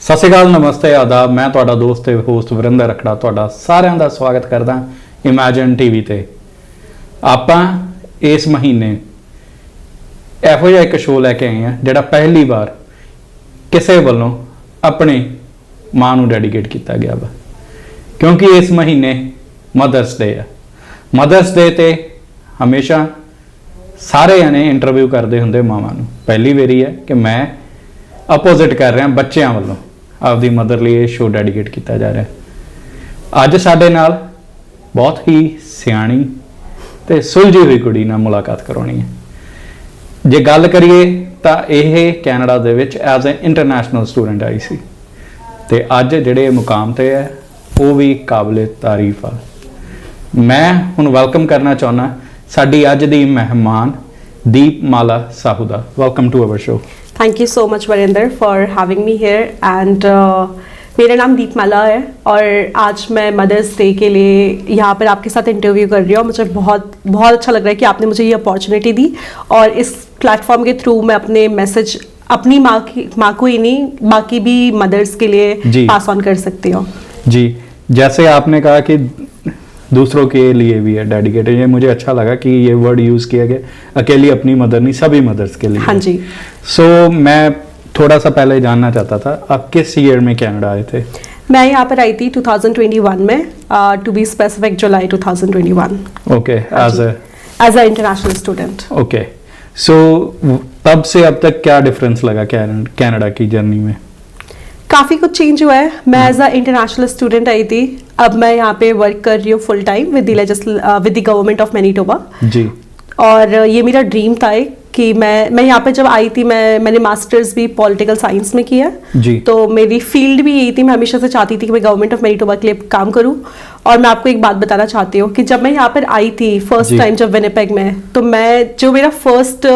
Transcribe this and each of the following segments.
ਸਤਿ ਸ਼੍ਰੀ ਅਕਾਲ, ਨਮਸਤੇ, ਆਦਾਬ। ਮੈਂ ਤੁਹਾਡਾ ਦੋਸਤ ਤੇ ਹੋਸਟ ਵਰਿੰਦਰ ਰਖੜਾ ਤੁਹਾਡਾ ਸਾਰਿਆਂ ਦਾ ਸਵਾਗਤ ਕਰਦਾ ਇਮੈਜਿਨ ਟੀਵੀ ਤੇ। ਆਪਾਂ ਇਸ ਮਹੀਨੇ ਇਹੋ ਜਿਹਾ ਇੱਕ ਸ਼ੋਅ ਲੈ ਕੇ ਆਏ ਹਾਂ ਜਿਹੜਾ ਪਹਿਲੀ ਵਾਰ ਕਿਸੇ ਵੱਲੋਂ ਆਪਣੀ ਮਾਂ ਨੂੰ ਡੈਡੀਕੇਟ ਕੀਤਾ ਗਿਆ ਵਾ, ਕਿਉਂਕਿ ਇਸ ਮਹੀਨੇ ਮਦਰਸ ਡੇ ਆ। ਮਦਰਸ ਡੇ ਤੇ ਹਮੇਸ਼ਾ ਸਾਰੇ ਜਣੇ ਇੰਟਰਵਿਊ ਕਰਦੇ ਹੁੰਦੇ ਮਾਵਾਂ ਨੂੰ। ਪਹਿਲੀ ਵਾਰੀ ਹੈ ਕਿ ਮੈਂ ਅਪੋਜ਼ਿਟ ਕਰ ਰਿਹਾ ਬੱਚਿਆਂ ਵੱਲੋਂ ਆਪਦੀ ਮਦਰ ਲਈ ਇਹ ਸ਼ੋਅ ਡੈਡੀਕੇਟ ਕੀਤਾ ਜਾ ਰਿਹਾ। ਅੱਜ ਸਾਡੇ ਨਾਲ ਬਹੁਤ ਹੀ ਸਿਆਣੀ ਤੇ ਸੁਲਝੀ ਹੋਈ ਕੁੜੀ ਨਾਲ ਮੁਲਾਕਾਤ ਕਰਾਉਣੀ ਹੈ। ਜੇ ਗੱਲ ਕਰੀਏ ਤਾਂ ਇਹ ਕੈਨੇਡਾ ਦੇ ਵਿੱਚ ਐਜ਼ ਅ ਇੰਟਰਨੈਸ਼ਨਲ ਸਟੂਡੈਂਟ ਆਈ ਸੀ ਤੇ ਅੱਜ ਜਿਹੜੇ ਮੁਕਾਮ ਤੇ ਹੈ ਉਹ ਵੀ ਕਾਬਲੇ ਤਾਰੀਫ ਆ। ਮੈਂ ਹੁਣ ਵੈਲਕਮ ਕਰਨਾ ਚਾਹੁੰਦਾ ਸਾਡੀ ਅੱਜ ਦੀ ਮਹਿਮਾਨ ਦੀਪਮਾਲਾ ਸਾਹੂ ਦਾ। Welcome to our show. Thank you so much Varinder for having me here and मेरा नाम दीपमाला है और आज मैं मदर्स डे के लिए यहाँ पर आपके साथ इंटरव्यू कर रही हूँ। मुझे बहुत अच्छा लग रहा है कि आपने मुझे ये अपॉर्चुनिटी दी और इस प्लेटफॉर्म के थ्रू मैं अपने मैसेज अपनी माँ को ही नहीं बाकी भी मदर्स के लिए पास ऑन कर सकती हूँ। जी, जैसे आपने कहा कि दूसरों के लिए भी है डेडिकेटेड, ये मुझे अच्छा लगा कि ये वर्ड यूज किया गया। अकेली अपनी मदर नहीं, सभी मदर्स के लिए। हाँ जी। सो मैं थोड़ा सा पहले जानना चाहता था आप किस ईयर में कनाडा आए थे? मैं यहाँ पर आई थी 2021 में, to be specific July 2021। Okay, as a international student. Okay, so तब से अब तक क्या डिफरेंस लगा कनाडा की जर्नी में? काफ़ी कुछ चेंज हुआ है। मैं एज अ इंटरनेशनल स्टूडेंट आई थी, अब मैं यहाँ पे वर्क कर रही हूँ full time with the government of Manitoba जी। और ये मेरा ड्रीम था कि मैं यहाँ पे जब आई थी मैंने मास्टर्स भी पॉलिटिकल साइंस में किया जी। तो मेरी फील्ड भी यही थी। मैं हमेशा से चाहती थी कि मैं गवर्नमेंट ऑफ मैनीटोबा के लिए काम करूँ। और मैं आपको एक बात बताना चाहती हूँ कि जब मैं यहाँ पर आई थी फर्स्ट टाइम जब विनिपेग में, तो मैं जो मेरा फर्स्ट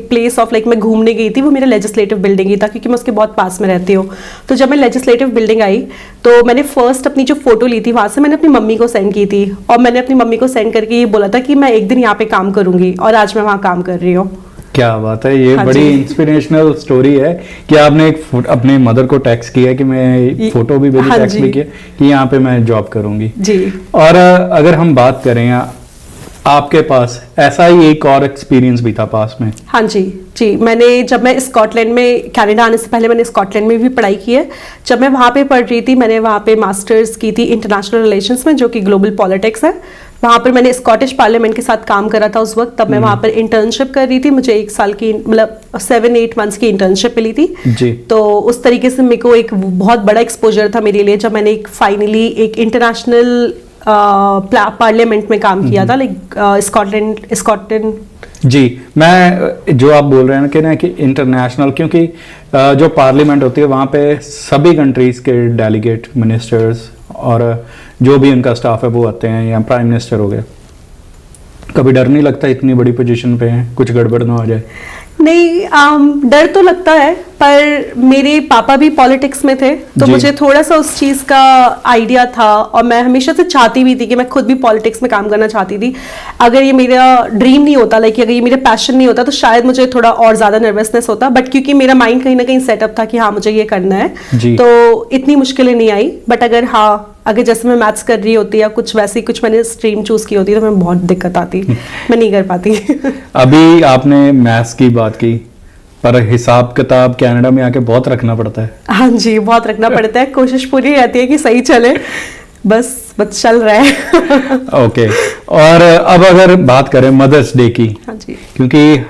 प्लेस ऑफ लाइक मैं घूमने गई थी वो मेरा लेजिस्लेटिव बिल्डिंग ही था, क्योंकि मैं उसके बहुत पास में रहती हूँ। तो जब मैं लेजिस्लेटिव बिल्डिंग आई तो मैंने फर्स्ट अपनी जो फोटो ली थी वहाँ से मैंने अपनी मम्मी को सेंड की थी और मैंने अपनी मम्मी को सेंड करके ये बोला था कि मैं एक दिन यहाँ पे काम करूँगी, और आज मैं वहाँ काम कर रही हूँ। क्या बात है, ये बड़ी इंस्पिरेशनल स्टोरी है कि आपने अपने मदर को टेक्स्ट किया कि मैं फोटो भी भेजी, टेक्स्ट भी किया कि यहाँ पे मैं जॉब करूंगी जी। और अगर हम बात करें आपके पास ऐसा ही एक और एक्सपीरियंस भी था पास में? हाँ जी जी। जब मैं स्कॉटलैंड में कनाडा आने से पहले मैंने स्कॉटलैंड में भी पढ़ाई की है। जब मैं वहाँ पे पढ़ रही थी मैंने वहाँ पे मास्टर्स की थी इंटरनेशनल रिलेशंस में, जो कि ग्लोबल पॉलिटिक्स है। वहाँ पर मैंने स्कॉटिश पार्लियामेंट के साथ काम करा था उस वक्त। तब मैं वहाँ पर इंटर्नशिप कर रही थी। मुझे 1 साल की मतलब 7-8 मंथ्स की इंटर्नशिप मिली थी जी। तो उस तरीके से मेरे को एक बहुत बड़ा एक्सपोजर था मेरे लिए जब मैंने फाइनली एक इंटरनेशनल पार्लियामेंट में काम किया था, लाइक स्कॉटलैंड। जी, मैं जो आप बोल रहे हैं कि इंटरनेशनल, क्योंकि जो पार्लियामेंट होती है वहाँ पे सभी कंट्रीज के डेलीगेट, मिनिस्टर्स और जो भी उनका स्टाफ है वो आते हैं, या प्राइम मिनिस्टर हो गए। कभी डर नहीं लगता इतनी बड़ी पोजीशन पे हैं कुछ गड़बड़ ना हो जाए? नहीं, डर तो लगता है, पर मेरे पापा भी पॉलिटिक्स में थे तो मुझे थोड़ा सा उस चीज़ का आइडिया था और मैं हमेशा से चाहती भी थी कि मैं खुद भी पॉलिटिक्स में काम करना चाहती थी। अगर ये मेरा ड्रीम नहीं होता, लाइक अगर ये मेरा पैशन नहीं होता, तो शायद मुझे थोड़ा और ज़्यादा नर्वसनेस होता। बट क्योंकि मेरा माइंड कहीं ना कहीं सेटअप था कि हाँ मुझे ये करना है, तो इतनी मुश्किलें नहीं आई। बट अगर जैसे मैं मैथ्स कर रही होती या कुछ वैसी कुछ मैंने स्ट्रीम चूज की होती तो मैं बहुत दिक्कत आती, मैं नहीं कर पाती। अभी आपने मैथ्स की बात की, पर हिसाब किताब कनाडा में आके बहुत रखना पड़ता है। हाँ जी, बहुत रखना पड़ता है। कोशिश पूरी रहती है कि सही चले, बस चल रहा है। ओके, और अब अगर बात करें मदर्स डे की, हाँ जी, क्योंकि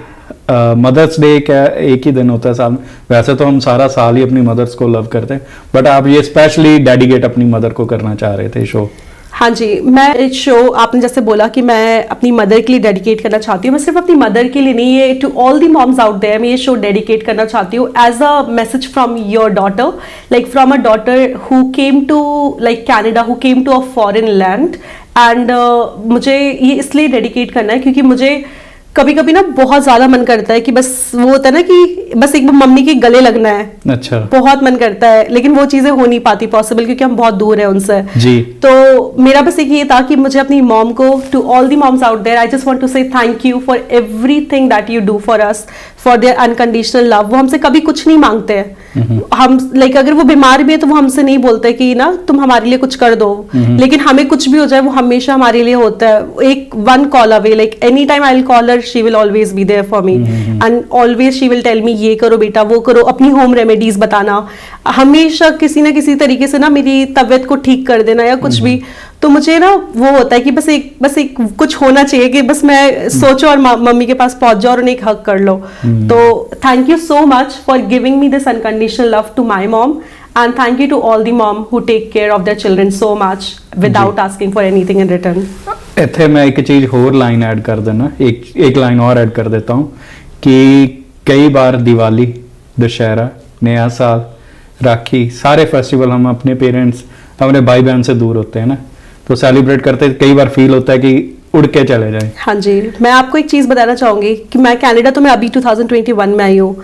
मदर्स डे क्या एक ही दिन होता है साल में। वैसे तो हम सारा साल ही अपनी मदर्स को लव करते हैं, बट आप ये स्पेशली डेडिकेट अपनी मदर को करना चाह रहे थे शो। हाँ जी, मैं इस शो आपने जैसे बोला कि मैं अपनी मदर के लिए डेडिकेट करना चाहती हूँ। मैं सिर्फ अपनी मदर के लिए नहीं, ये to all the moms out there मैं ये शो डेडिकेट करना चाहती हूँ as a message from your daughter, like from a daughter who came to like Canada, who came to a foreign land. And मुझे ये इसलिए डेडिकेट करना है क्योंकि मुझे कभी कभी ना बहुत ज्यादा मन करता है कि बस वो होता है ना कि बस एक बार मम्मी के गले लगना है। अच्छा, बहुत मन करता है, लेकिन वो चीजें हो नहीं पाती पॉसिबल क्योंकि हम बहुत दूर है उनसे जी। तो मेरा बस एक ये था कि मुझे अपनी मॉम को, to all the moms out there, I just want to say thank you for everything that you do for us, for their unconditional love. वो हमसे कभी कुछ नहीं मांगते हैं। हम लाइक अगर वो बीमार भी है तो वो हमसे नहीं बोलते कि ना तुम हमारे लिए कुछ कर दो, लेकिन हमें कुछ भी हो जाए वो हमेशा हमारे लिए होता है, एक one call away. Like any time I will call her, she will always be there for me and always she will tell me ये करो बेटा, वो करो, अपनी होम रेमेडीज बताना, हमेशा किसी ना किसी तरीके से ना मेरी तबीयत को ठीक कर देना या कुछ भी। तो मुझे ना वो होता है कि बस एक कुछ होना चाहिए कि बस मैं सोचो और मम्मी के पास पहुंच जाओ और उन्हें एक हग कर लो। तो thank you so much for giving me this unconditional love to my mom, and thank you to all the mom who take care of their children so much without asking for anything in return. ਇੱਥੇ मैं एक चीज होर line add कर देना, एक line और add कर देता हूँ कि कई बार दिवाली, दशहरा, नया साल, राखी, सारे फेस्टिवल हम अपने पेरेंट्स, अपने भाई बहन से दूर होते हैं ना, तो सेलिब्रेट करते कई बार फील होता है कि उड़ के चले जाए। हाँ जी, मैं आपको एक चीज़ बताना चाहूँगी कि मैं कनाडा तो मैं अभी 2021 में आई हूँ,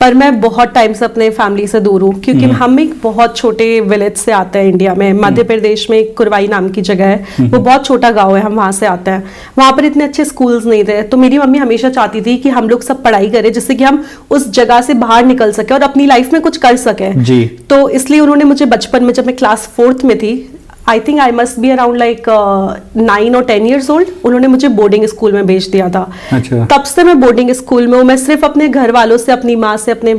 पर मैं बहुत टाइम से अपने फैमिली से दूर हूँ, क्योंकि हम एक बहुत छोटे विलेज से आते हैं इंडिया में, मध्य प्रदेश में कुरवाई नाम की जगह है, वो बहुत छोटा गांव है, हम वहाँ से आते हैं। वहाँ पर इतने अच्छे स्कूल्स नहीं थे, तो मेरी मम्मी हमेशा चाहती थी कि हम लोग सब पढ़ाई करें जिससे कि हम उस जगह से बाहर निकल सके और अपनी लाइफ में कुछ कर सके जी। तो इसलिए उन्होंने मुझे बचपन में, जब मैं क्लास 4th में थी, I think I must be around like 9 और 10 ईयर्स ओल्ड, उन्होंने मुझे बोर्डिंग स्कूल में भेज दिया था। अच्छा। तब से मैं बोर्डिंग स्कूल में हूँ। मैं सिर्फ अपने घर वालों से, अपनी माँ से, अपने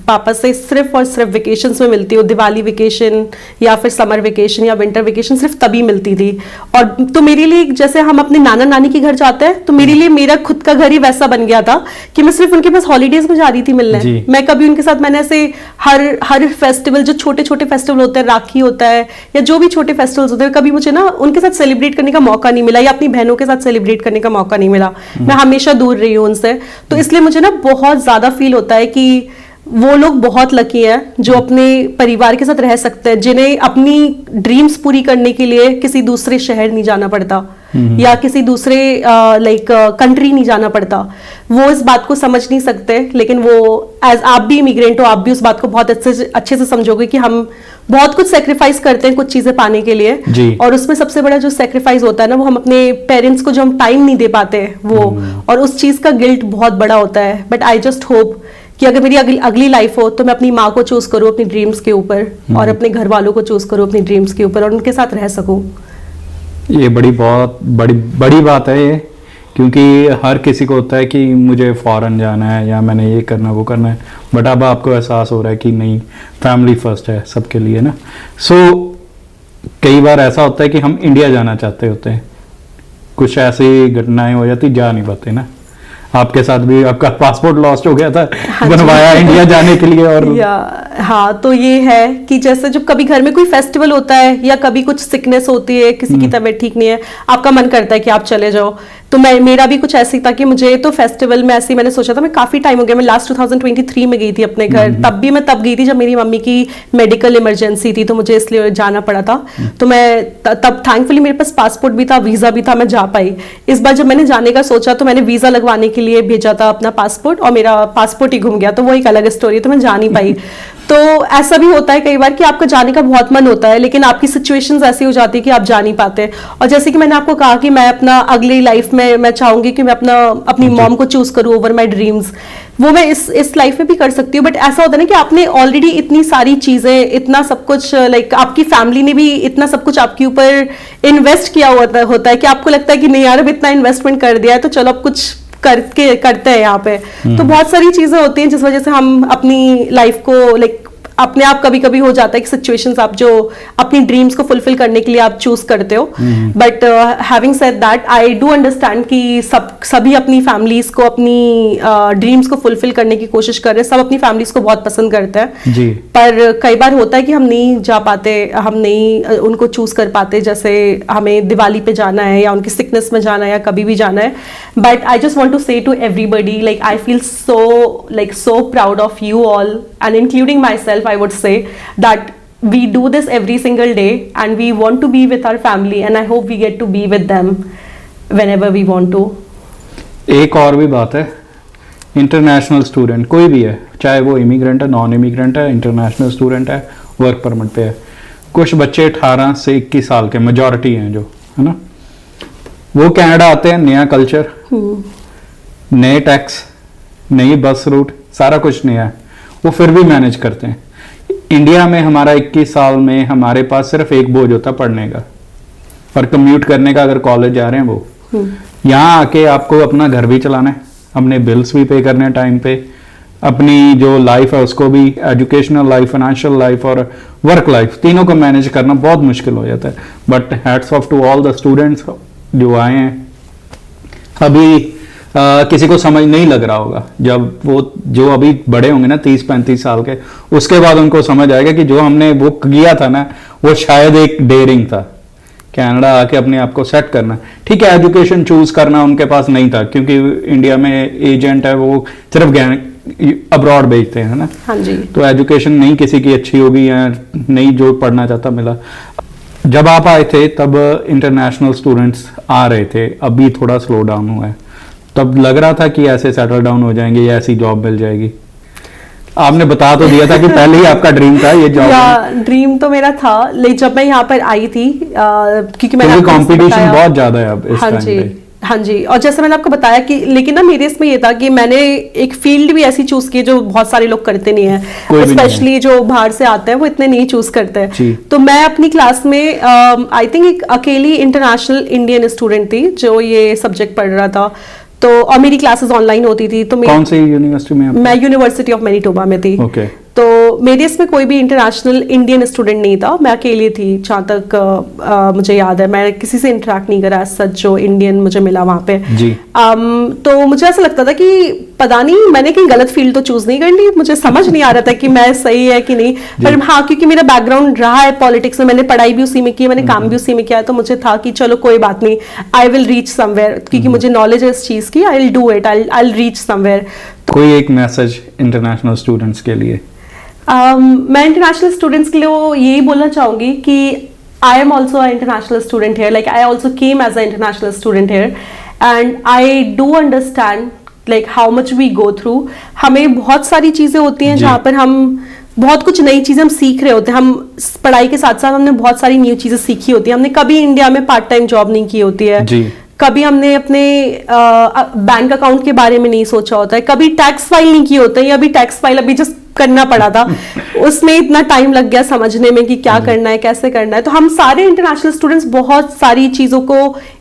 पापा से सिर्फ और सिर्फ वेकेशंस में मिलती हूँ। दिवाली वेकेशन या फिर समर वेकेशन या विंटर वेकेशन सिर्फ तभी मिलती थी। और तो मेरे लिए जैसे हम अपने नाना नानी के घर जाते हैं, तो मेरे लिए मेरा खुद का घर ही वैसा बन गया था कि मैं सिर्फ उनके पास हॉलीडेज में जा रही थी मिलने। मैं कभी उनके साथ, मैंने ऐसे हर फेस्टिवल, जो छोटे छोटे फेस्टिवल होते हैं, राखी होता है या जो भी छोटे फेस्टिवल्स होते हैं, कभी मुझे ना उनके साथ सेलिब्रेट करने का मौका नहीं मिला या अपनी बहनों के साथ सेलिब्रेट करने का मौका नहीं मिला। मैं हमेशा दूर रही हूँ उनसे, तो इसलिए मुझे ना बहुत ज्यादा फील होता है कि वो लोग बहुत लकी हैं जो अपने परिवार के साथ रह सकते हैं, जिन्हें अपनी ड्रीम्स पूरी करने के लिए किसी दूसरे शहर नहीं जाना पड़ता या किसी दूसरे लाइक कंट्री नहीं जाना पड़ता। वो इस बात को समझ नहीं सकते, लेकिन वो एज आप भी इमिग्रेंट हो, आप भी उस बात को बहुत अच्छे से समझोगे कि हम बहुत कुछ सेक्रीफाइस करते हैं कुछ चीजें पाने के लिए, और उसमें सबसे बड़ा जो सेक्रीफाइस होता है ना, वो हम अपने पेरेंट्स को जो हम टाइम नहीं दे पाते वो, और उस चीज का गिल्ट बहुत बड़ा होता है। बट आई जस्ट होप कि अगर मेरी अगली लाइफ हो तो मैं अपनी माँ को चूज करूँ अपनी ड्रीम्स के ऊपर, और अपने घर वालों को चूज करूँ अपनी ड्रीम्स के ऊपर, और उनके साथ रह सकूँ। ये बहुत बड़ी बात है ये, क्योंकि हर किसी को होता है कि मुझे फॉरेन जाना है या मैंने ये करना वो करना है, बट अब आपको एहसास हो रहा है कि नहीं, फैमिली फर्स्ट है सबके लिए ना। सो कई बार ऐसा होता है कि हम इंडिया जाना चाहते होते हैं, कुछ ऐसी घटनाएं हो जाती, जा नहीं पाते ना। आपके साथ भी आपका पासपोर्ट लॉस्ट हो गया था, बनवाया इंडिया जाने के लिए, और हाँ, तो ये है कि जैसे जब कभी घर में कोई फेस्टिवल होता है या कभी कुछ सिकनेस होती है, किसी की तबीयत ठीक नहीं है, आपका मन करता है कि आप चले जाओ। तो मेरा भी कुछ ऐसी था कि मुझे तो फेस्टिवल में ऐसे ही मैंने सोचा था, मैं काफी टाइम हो गया, मैं लास्ट 2023 में गई थी अपने घर, तब गई थी जब मेरी मम्मी की मेडिकल इमरजेंसी थी, तो मुझे इसलिए जाना पड़ा था। तो मैं तब थैंकफुली मेरे पास पासपोर्ट भी था, वीजा भी था, मैं जा पाई। इस बार जब मैंने जाने का सोचा तो मैंने वीजा लगवाने के लिए भेजा था अपना पासपोर्ट, और मेरा पासपोर्ट ही घूम गया, तो वो एक अलग स्टोरी, तो मैं जा नहीं पाई। तो ऐसा भी होता है कई बार कि आपका जाने का बहुत मन होता है, लेकिन आपकी सिचुएशंस ऐसी हो जाती है कि आप जा नहीं पाते। और जैसे कि मैंने आपको कहा कि मैं अपना अगली लाइफ में मैं चाहूंगी कि मैं अपनी मॉम को चूज करूं ओवर माय ड्रीम्स, वो मैं इस लाइफ में भी कर सकती हूँ। बट ऐसा होता है ना कि आपने ऑलरेडी इतनी सारी चीजें, इतना सब कुछ, लाइक आपकी फैमिली ने भी इतना सब कुछ आपके ऊपर इन्वेस्ट किया होता है कि आपको लगता है कि नहीं यार, अब इतना इन्वेस्टमेंट कर दिया है तो चलो अब कुछ करते हैं यहाँ पे। तो बहुत सारी चीजें होती हैं जिस वजह से हम अपनी लाइफ को लाइक अपने आप कभी कभी हो जाता है कि सिचुएशंस आप जो अपनी ड्रीम्स को फुलफिल करने के लिए आप चूज करते हो। But having said that, I do understand कि सभी अपनी फैमिलीज को, अपनी ड्रीम्स को फुलफिल करने की कोशिश कर रहे हैं, सब अपनी फैमिलीज को बहुत पसंद करते हैं जी। पर कई बार होता है कि हम नहीं जा पाते, हम नहीं उनको चूज कर पाते, जैसे हमें दिवाली पे जाना है या उनकी सिकनेस में जाना है या कभी भी जाना है। But I just want to say to everybody, like I feel so proud of you all, and including myself, I would say that we do this every single day and we want to be with our family, and I hope we get to be with them whenever we want to. एक और भी बात है, international student कोई भी है, चाहे वो इमिग्रेंट है, नॉन इमिग्रेंट है, इंटरनेशनल स्टूडेंट है, वर्क परमिट पे है, कुछ बच्चे 18 से 21 साल के मेजॉरिटी हैं जो, है ना, वो कनाडा आते हैं, नया कल्चर, नए टैक्स, नई बस रूट, सारा कुछ नया है, वो फिर भी मैनेज करते हैं। इंडिया में हमारा 21 साल में हमारे पास सिर्फ एक बोझ होता पढ़ने का और कम्यूट करने का, अगर कॉलेज जा रहे हैं वो। यहाँ आके आपको अपना घर भी चलाना है, अपने बिल्स भी पे करने हैं टाइम पे, अपनी जो लाइफ है उसको भी, एजुकेशनल लाइफ, फाइनेंशियल लाइफ और वर्क लाइफ, तीनों को मैनेज करना बहुत मुश्किल हो जाता है। But hats off to all the students जो आए हैं। अभी किसी को समझ नहीं लग रहा होगा, जब वो जो अभी बड़े होंगे ना 30-35 साल के, उसके बाद उनको समझ आएगा कि जो हमने वो किया था ना, वो शायद एक डेयरिंग था, कनाडा आके अपने आप को सेट करना। ठीक है, एजुकेशन चूज करना उनके पास नहीं था, क्योंकि इंडिया में एजेंट है वो सिर्फ अब्रॉड भेजते हैं ना। हाँ जी। तो एजुकेशन नहीं किसी की अच्छी होगी या नहीं जो पढ़ना चाहता मिला। जब आप आए थे तब इंटरनेशनल स्टूडेंट्स आ रहे थे, अभी थोड़ा स्लो डाउन हुआ है। तब लग रहा था कि ऐसे सेटल डाउन हो जाएंगे या ऐसी जॉब मिल जाएगी? आपने बता तो दिया था कि पहले ही आपका ड्रीम था ये जॉब। या ड्रीम तो मेरा था, लेकिन जब मैं यहाँ पर आई थी क्योंकि मैंने कंपटीशन बहुत ज्यादा है अब इस हाँ टाइम जी पे। हाँ जी। और जैसे मैंने आपको बताया कि लेकिन ना मेरे इसमें ये था कि मैंने एक फील्ड भी ऐसी चूज की जो बहुत सारे लोग करते नहीं है, स्पेशली जो बाहर से आते हैं वो इतने नहीं चूज करते हैं। तो मैं अपनी क्लास में आई थिंक एक अकेली इंटरनेशनल इंडियन स्टूडेंट थी जो ये सब्जेक्ट पढ़ रहा था। तो और मेरी क्लासेस ऑनलाइन होती थी। तो कौन सी यूनिवर्सिटी में? मैं यूनिवर्सिटी ऑफ मैनिटोबा में थी। ओके। तो मेरे इसमें कोई भी इंटरनेशनल इंडियन स्टूडेंट नहीं था, मैं अकेली थी जहाँ तक मुझे याद है। मैं किसी से इंटरेक्ट नहीं करा सच जो इंडियन मुझे मिला वहाँ पे जी। तो मुझे ऐसा लगता था कि पता नहीं मैंने कहीं गलत फील्ड तो चूज नहीं कर ली, मुझे समझ नहीं आ रहा था कि मैं सही है कि नहीं। पर हाँ, क्योंकि मेरा बैकग्राउंड रहा है पॉलिटिक्स में, मैंने पढ़ाई भी उसी में की, मैंने काम भी उसी में किया, तो मुझे था कि चलो कोई बात नहीं, आई विल रीच समवेयर, क्योंकि मुझे नॉलेज है इस चीज की, I will do it, I will reach somewhere. कोई एक मैसेज इंटरनेशनल स्टूडेंट्स के लिए? मैं इंटरनेशनल स्टूडेंट्स के लिए यही बोलना चाहूंगी कि I am also international student here, like I also came as a international student here and I do understand like how much we go through. हमें बहुत सारी चीजें होती हैं जहाँ पर हम बहुत कुछ नई चीजें हम सीख रहे होते हैं। हम पढ़ाई के साथ साथ हमने बहुत सारी न्यू चीजें सीखी होती है। हमने कभी इंडिया में पार्ट टाइम जॉब नहीं की होती है जी। कभी हमने अपने बैंक अकाउंट के बारे में नहीं सोचा होता है, कभी टैक्स फाइल नहीं की होता है, या अभी टैक्स फाइल अभी जस्ट करना पड़ा था उसमें इतना टाइम लग गया समझने में कि क्या करना है, कैसे करना है। तो हम सारे इंटरनेशनल स्टूडेंट्स बहुत सारी चीजों को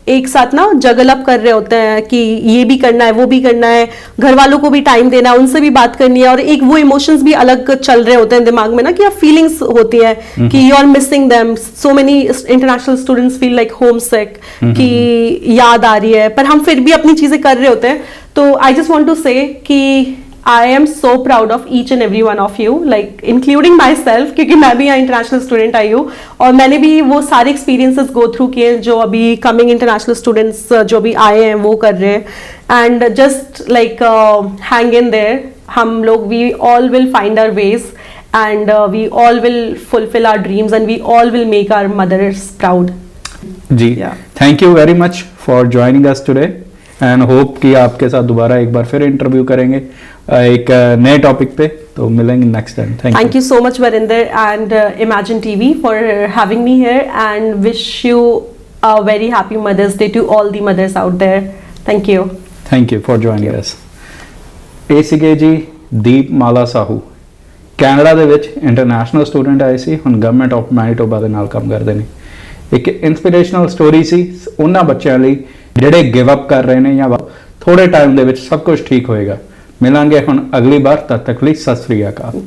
एक साथ ना जगल अप कर रहे होते हैं कि ये भी करना है, वो भी करना है, घर वालों को भी टाइम देना है, उनसे भी बात करनी है, और एक वो इमोशंस भी अलग चल रहे होते हैं दिमाग में ना, कि फीलिंग्स होती है कि you are missing them. So many international students feel like homesick, कि याद आ रही है, पर हम फिर भी अपनी चीजें कर रहे होते हैं। तो आई जस्ट वांट टू से कि I am so proud of each and every one of you, like including myself, क्योंकि मैं भी यहाँ इंटरनेशनल स्टूडेंट आई हूँ और मैंने भी वो सारे एक्सपीरियंसेस गो थ्रू किए जो अभी कमिंग इंटरनेशनल स्टूडेंट्स जो भी आए हैं वो कर रहे हैं। And just like hang in there, हम लोग we all will find our ways and we all will fulfil our dreams and we all will make our mothers proud. जी, thank you very much for joining us today and hope कि आपके साथ दोबारा एक बार फिर interview करेंगे एक नए टॉपिक पे। तो मिलेंगे next time. Thank you so much Varinder and Imagine TV for having me here and wish you a very happy mother's day to all the mothers out there. Thank you for joining us. ਇਹ ਸੀਗੇ ਜੀ ਦੀਪ ਮਾਲਾ Sahu, Canada ਦੇ ਵਿੱਚ international student ਆਏ ਸੀ, ਹੁਣ government of Manitoba ਦੇ ਨਾਲ ਕੰਮ ਕਰਦੇ ਨੇ। ਇੱਕ ਇਨਸਪੀਰੇਸ਼ਨਲ ਸਟੋਰੀ ਸੀ ਉਹਨਾਂ ਬੱਚਿਆਂ ਲਈ ਜਿਹੜੇ ਗਿਵ ਅਪ ਕਰ ਰਹੇ ਨੇ ਜਾਂ ਥੋੜੇ ਟਾਈਮ ਦੇ ਵਿੱਚ ਸਭ ਕੁਝ ਠੀਕ ਹੋਏਗਾ। ਮਿਲਾਂਗੇ ਹੁਣ ਅਗਲੀ ਵਾਰ, ਤਦ ਤੱਕ ਲਈ ਸਤਿ ਸ੍ਰੀ ਅਕਾਲ।